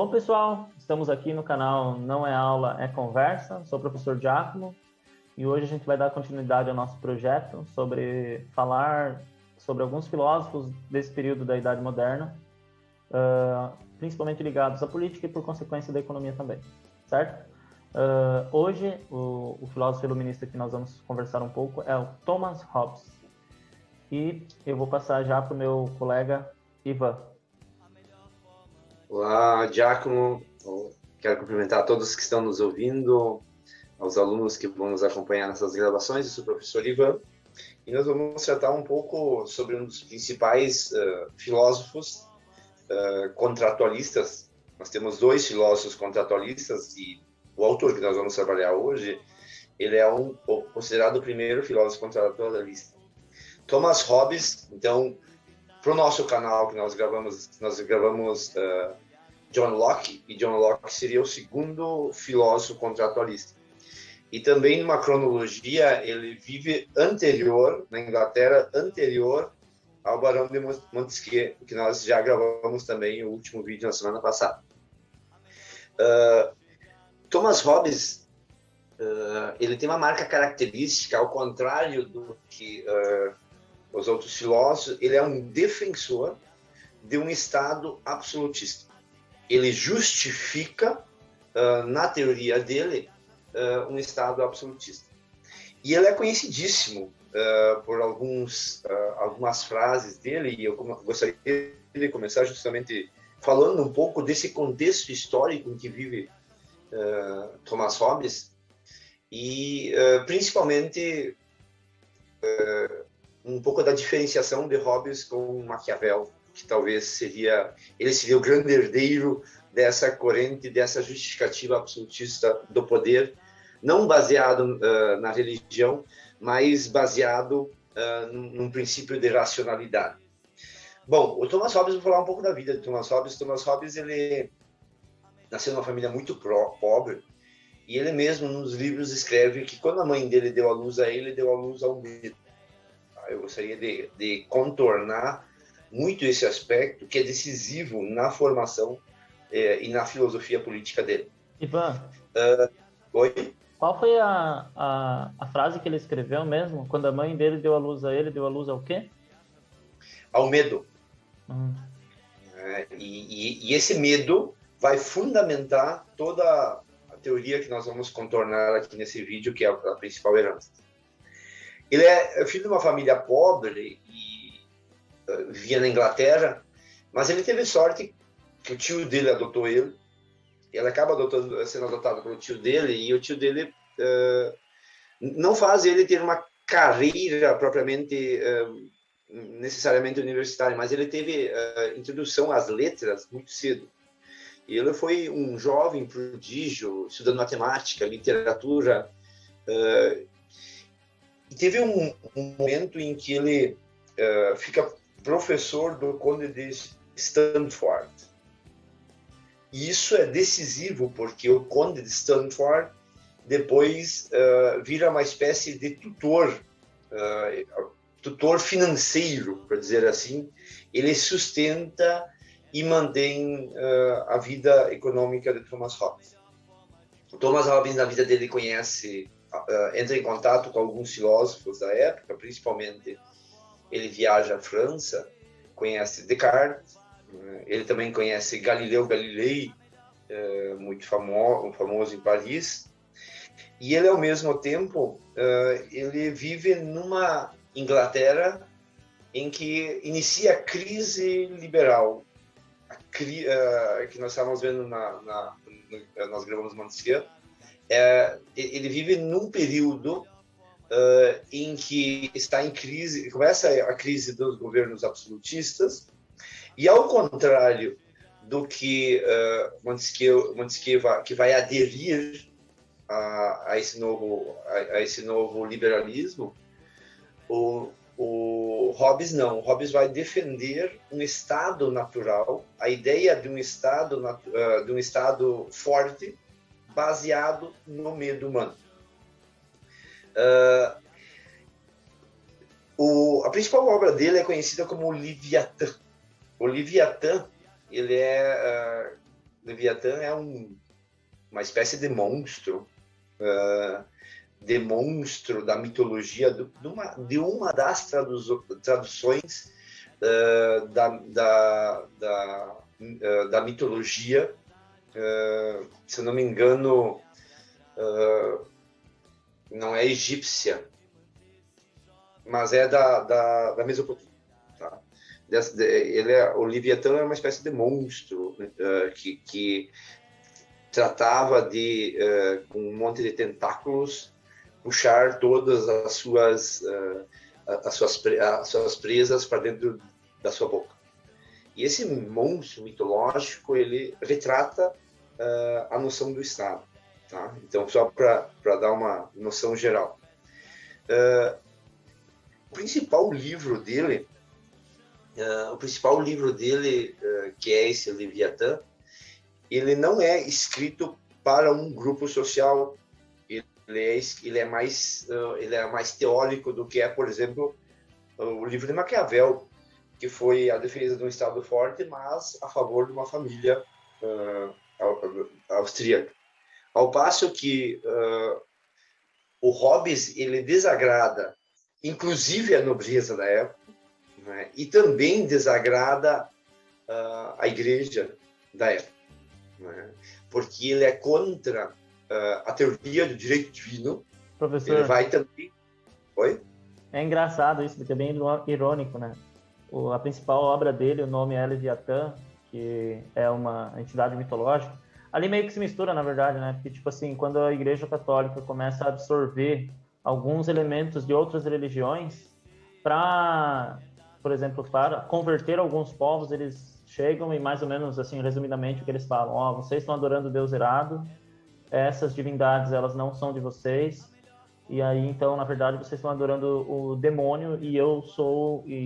Bom, pessoal, estamos aqui no canal Não é Aula, é Conversa. Sou o professor Giacomo e hoje a gente vai dar continuidade ao nosso projeto sobre falar sobre alguns filósofos desse período da Idade Moderna, principalmente ligados à política e, por consequência, da economia também, certo? Hoje, o filósofo iluminista que nós vamos conversar um pouco é o Thomas Hobbes. E eu vou passar já para o meu colega Ivan. Olá, Giacomo. Quero cumprimentar a todos que estão nos ouvindo, aos alunos que vão nos acompanhar nessas gravações. Eu sou o professor Ivan e nós vamos tratar um pouco sobre um dos principais filósofos contratualistas. Nós temos dois filósofos contratualistas e o autor que nós vamos trabalhar hoje, ele é considerado o primeiro filósofo contratualista. Thomas Hobbes. Então, para o nosso canal que nós gravamos John Locke, e John Locke seria o segundo filósofo contratualista. E também numa cronologia, ele vive anterior, na Inglaterra, anterior ao Barão de Montesquieu, que nós já gravamos também o último vídeo na semana passada. Thomas Hobbes, ele tem uma marca característica, ao contrário do que os outros filósofos, ele é um defensor de um Estado absolutista. Ele justifica, na teoria dele, um Estado absolutista. E ele é conhecidíssimo por algumas frases dele, e eu gostaria de começar justamente falando um pouco desse contexto histórico em que vive Thomas Hobbes, e principalmente um pouco da diferenciação de Hobbes com Maquiavel, que talvez seria o grande herdeiro dessa corrente, dessa justificativa absolutista do poder, não baseado na religião, mas baseado num princípio de racionalidade. Bom, o Thomas Hobbes, vou falar um pouco da vida de Thomas Hobbes. Thomas Hobbes, ele nasceu numa família muito pobre, e ele mesmo, nos livros, escreve que quando a mãe dele deu à luz a ele, deu à luz ao medo. Eu gostaria de contornar muito esse aspecto que é decisivo na formação e na filosofia política dele. Ivan, Oi? Qual foi a frase que ele escreveu mesmo? Quando a mãe dele deu à luz a ele, deu à luz ao quê? Ao medo. E esse medo vai fundamentar toda a teoria que nós vamos contornar aqui nesse vídeo, que é a principal herança. Ele é filho de uma família pobre e vivia na Inglaterra, mas ele teve sorte que o tio dele adotou ele. Ele acaba sendo adotado pelo tio dele, e o tio dele não faz ele ter uma carreira propriamente necessariamente universitária, mas ele teve introdução às letras muito cedo. E ele foi um jovem prodígio, estudando matemática, literatura. E teve um momento em que ele fica professor do Conde de Stanford. E isso é decisivo, porque o Conde de Stanford depois vira uma espécie de tutor financeiro, para dizer assim. Ele sustenta e mantém a vida econômica de Thomas Hobbes. O Thomas Hobbes, na vida dele, entra em contato com alguns filósofos da época, principalmente ele viaja à França, conhece Descartes, ele também conhece Galileu Galilei, muito famoso em Paris, e ele, ao mesmo tempo, ele vive numa Inglaterra em que inicia a crise liberal, que nós estávamos vendo nós gravamos Montesquieu. Ele vive num período em que está em crise, começa a crise dos governos absolutistas, e ao contrário do que Montesquieu que vai aderir a esse novo liberalismo, o Hobbes não. O Hobbes vai defender um Estado natural, a ideia de um Estado forte, baseado no medo humano. A principal obra dele é conhecida como o Leviatã. O Leviatã, ele é Leviatã é uma espécie de monstro, da mitologia, de uma das traduções da mitologia, se eu não me engano, não é egípcia, mas é da Mesopotâmia. Tá? O Leviatã é uma espécie de monstro que tratava de, com um monte de tentáculos, puxar todas as suas presas para dentro da sua boca. E esse monstro mitológico, ele retrata a noção do Estado. Tá? Então, só para dar uma noção geral. O principal livro dele, que é esse Leviatã, ele não é escrito para um grupo social. Ele é mais teórico do que é, por exemplo, o livro de Maquiavel, que foi a defesa de um Estado forte, mas a favor de uma família austríaca. Ao passo que o Hobbes, ele desagrada, inclusive, a nobreza da época, né? E também desagrada a igreja da época, né? Porque ele é contra a teoria do direito divino. Professor, ele vai também... Oi? É engraçado isso, porque é bem irônico, né? A principal obra dele, o nome é Leviatã, que é uma entidade mitológica. Ali meio que se mistura, na verdade, né? Porque, tipo assim, quando a Igreja Católica começa a absorver alguns elementos de outras religiões para, por exemplo, para converter alguns povos, eles chegam e mais ou menos, assim, resumidamente, o que eles falam: ó, vocês estão adorando o Deus errado, essas divindades, elas não são de vocês, e aí, então, na verdade, vocês estão adorando o demônio e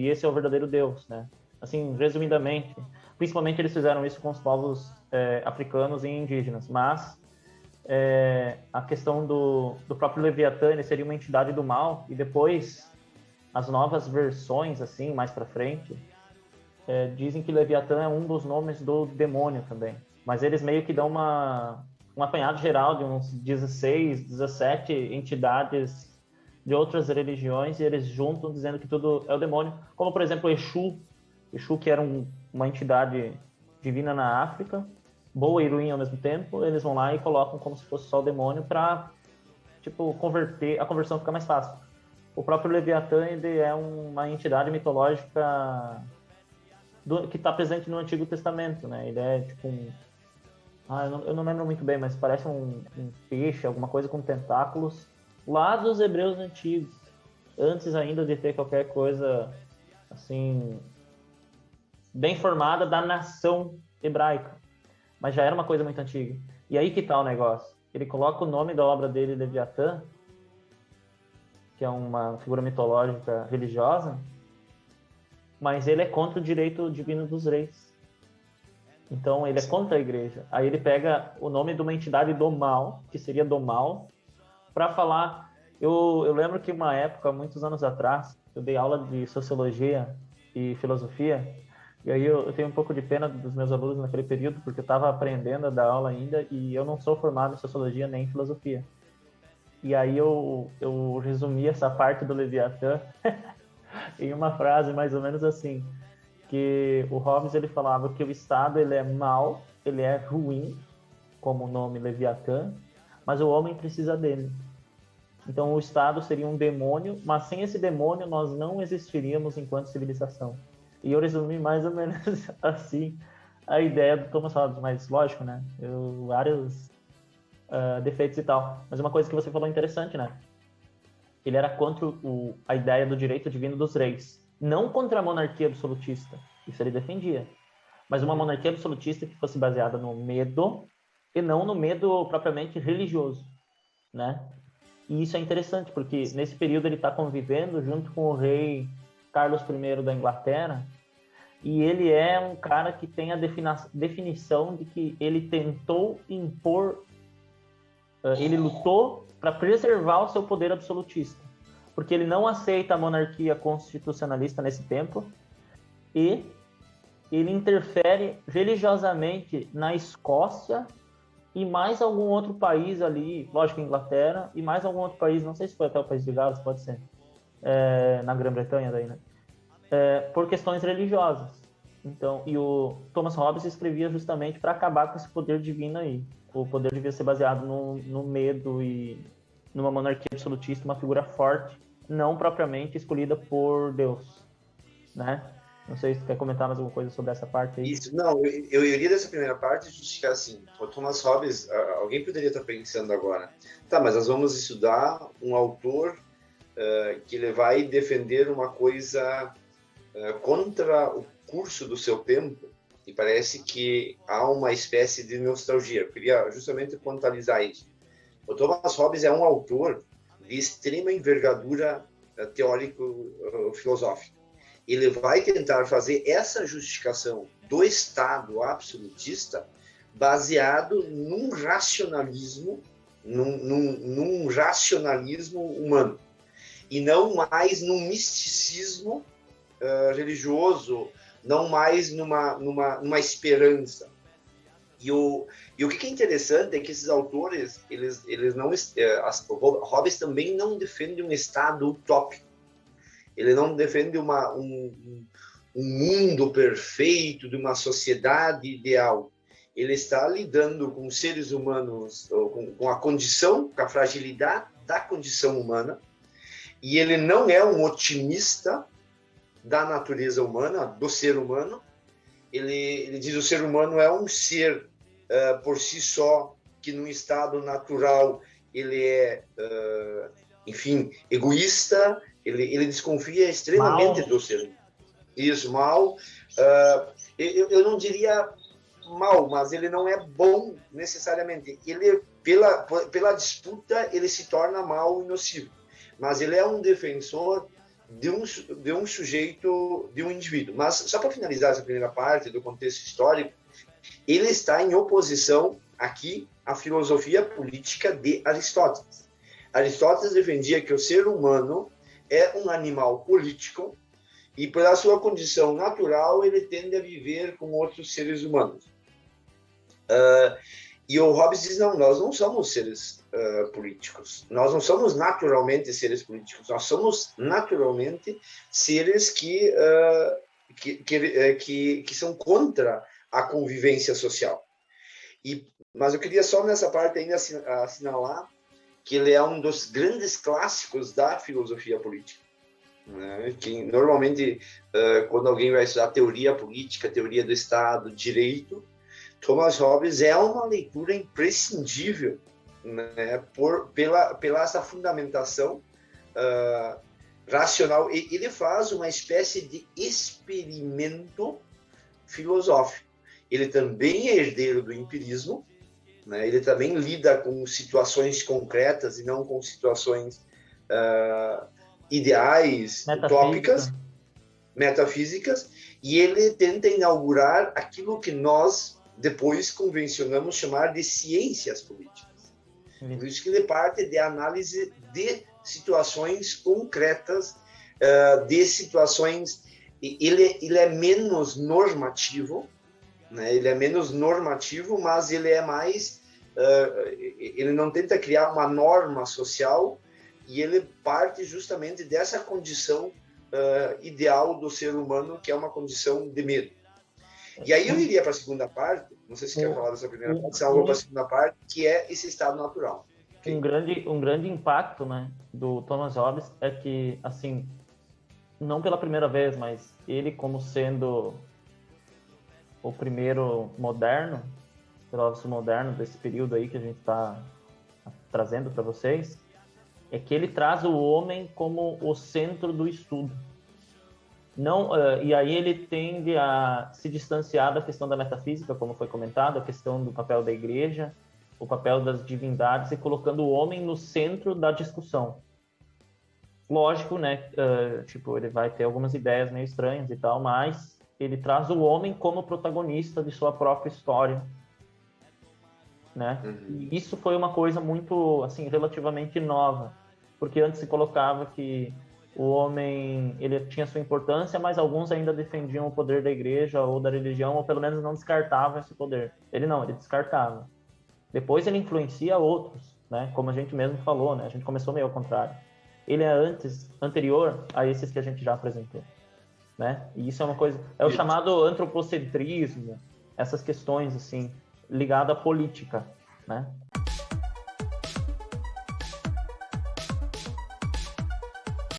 esse é o verdadeiro Deus, né? Assim, resumidamente, principalmente eles fizeram isso com os povos africanos e indígenas, mas a questão do próprio Leviatã, ele seria uma entidade do mal, e depois, as novas versões, assim, mais para frente, dizem que Leviatã é um dos nomes do demônio também, mas eles meio que dão um apanhado geral de uns 16, 17 entidades de outras religiões, e eles juntam dizendo que tudo é o demônio, como, por exemplo, Exu, que era uma entidade divina na África, boa e ruim ao mesmo tempo. Eles vão lá e colocam como se fosse só o demônio para, tipo, a conversão ficar mais fácil. O próprio Leviatã, ele é uma entidade mitológica que está presente no Antigo Testamento, né? Ele é tipo eu não lembro muito bem, mas parece um peixe, alguma coisa com tentáculos, lá dos hebreus antigos, antes ainda de ter qualquer coisa, assim, bem formada da nação hebraica. Mas já era uma coisa muito antiga. E aí que tá o negócio. Ele coloca o nome da obra dele, Leviatã, que é uma figura mitológica religiosa, mas ele é contra o direito divino dos reis. Então, ele é contra a igreja. Aí ele pega o nome de uma entidade do mal, que seria do mal, para falar... Eu lembro que uma época, muitos anos atrás, eu dei aula de sociologia e filosofia, e aí eu tenho um pouco de pena dos meus alunos naquele período, porque eu estava aprendendo a dar aula ainda, e eu não sou formado em sociologia nem em filosofia. E aí eu resumi essa parte do Leviatã em uma frase mais ou menos assim: que o Hobbes, ele falava que o Estado, ele é mau, ele é ruim, como o nome Leviatã, mas o homem precisa dele. Então o Estado seria um demônio, mas sem esse demônio nós não existiríamos enquanto civilização. E eu resumi mais ou menos assim a ideia do Thomas Hobbes, mas lógico, né? Vários defeitos e tal. Mas uma coisa que você falou interessante, né? Ele era contra a ideia do direito divino dos reis. Não contra a monarquia absolutista, isso ele defendia, mas uma monarquia absolutista que fosse baseada no medo, e não no medo propriamente religioso, né? E isso é interessante, porque nesse período ele está convivendo junto com o rei Carlos I da Inglaterra, e ele é um cara que tem a definição de que ele tentou impor, ele lutou para preservar o seu poder absolutista, porque ele não aceita a monarquia constitucionalista nesse tempo, e ele interfere religiosamente na Escócia e mais algum outro país ali, lógico, Inglaterra, e mais algum outro país, não sei se foi até o País de Gales, pode ser, na Grã-Bretanha daí, né? Por questões religiosas. Então, e o Thomas Hobbes escrevia justamente para acabar com esse poder divino aí. O poder devia ser baseado no medo e numa monarquia absolutista, uma figura forte, não propriamente escolhida por Deus, né? Não sei se tu quer comentar mais alguma coisa sobre essa parte aí. Isso, não, eu iria dessa primeira parte justificar assim, o Thomas Hobbes, alguém poderia estar pensando agora, tá, mas nós vamos estudar um autor que ele vai defender uma coisa contra o curso do seu tempo, e parece que há uma espécie de nostalgia. Eu queria justamente pontualizar isso. O Thomas Hobbes é um autor de extrema envergadura teórico-filosófica. Ele vai tentar fazer essa justificação do Estado absolutista baseado num racionalismo, num racionalismo humano, e não mais num misticismo religioso, não mais numa esperança. E o que é interessante é que esses autores, eles não, Hobbes também não defende um Estado utópico. Ele não defende um mundo perfeito, de uma sociedade ideal. Ele está lidando com seres humanos, com a condição, com a fragilidade da condição humana, e ele não é um otimista da natureza humana, do ser humano. Ele diz que o ser humano é um ser por si só, que num estado natural ele é, enfim, egoísta, ele desconfia extremamente do ser humano. Isso, mal. Eu não diria mal, mas ele não é bom necessariamente. Ele, pela disputa, ele se torna mal e nocivo. Mas ele é um defensor de um sujeito, de um indivíduo. Mas, só para finalizar essa primeira parte do contexto histórico, ele está em oposição aqui à filosofia política de Aristóteles. Aristóteles defendia que o ser humano é um animal político e, pela sua condição natural, ele tende a viver com outros seres humanos. E o Hobbes diz, não, nós não somos seres políticos. Nós não somos naturalmente seres políticos. Nós somos naturalmente seres que são contra a convivência social. Mas eu queria só nessa parte ainda assinalar que ele é um dos grandes clássicos da filosofia política, né? Que normalmente, quando alguém vai estudar teoria política, teoria do Estado, direito, Thomas Hobbes é uma leitura imprescindível, né? pela essa fundamentação racional. Ele faz uma espécie de experimento filosófico. Ele também é herdeiro do empirismo, né? Ele também lida com situações concretas e não com situações ideais, utópicas, metafísicas, e ele tenta inaugurar aquilo que nós depois convencionamos chamar de ciências políticas. Por isso que ele parte de análise de situações concretas, de situações... Ele é menos normativo, né? Ele é menos normativo, mas ele é mais... ele não tenta criar uma norma social, e ele parte justamente dessa condição ideal do ser humano, que é uma condição de medo. E aí eu iria para a segunda parte, não sei se quer falar dessa primeira parte, se eu vou para a segunda parte, que é esse estado natural. Okay. Um grande impacto, né, do Thomas Hobbes é que, assim, não pela primeira vez, mas ele como sendo o primeiro moderno, filósofo moderno desse período aí que a gente está trazendo para vocês, é que ele traz o homem como o centro do estudo. Não, e aí ele tende a se distanciar da questão da metafísica, como foi comentado, a questão do papel da igreja, o papel das divindades, e colocando o homem no centro da discussão. Lógico, né? Tipo, ele vai ter algumas ideias meio estranhas e tal, mas ele traz o homem como protagonista de sua própria história, né? Uhum. E isso foi uma coisa muito, assim, relativamente nova, porque antes se colocava que o homem, ele tinha sua importância, mas alguns ainda defendiam o poder da igreja ou da religião, ou pelo menos não descartavam esse poder. Ele não, ele descartava. Depois ele influencia outros, né? Como a gente mesmo falou, né? A gente começou meio ao contrário. Ele é anterior a esses que a gente já apresentou, né? E isso é uma coisa, é o chamado antropocentrismo, essas questões assim, ligado à política, né?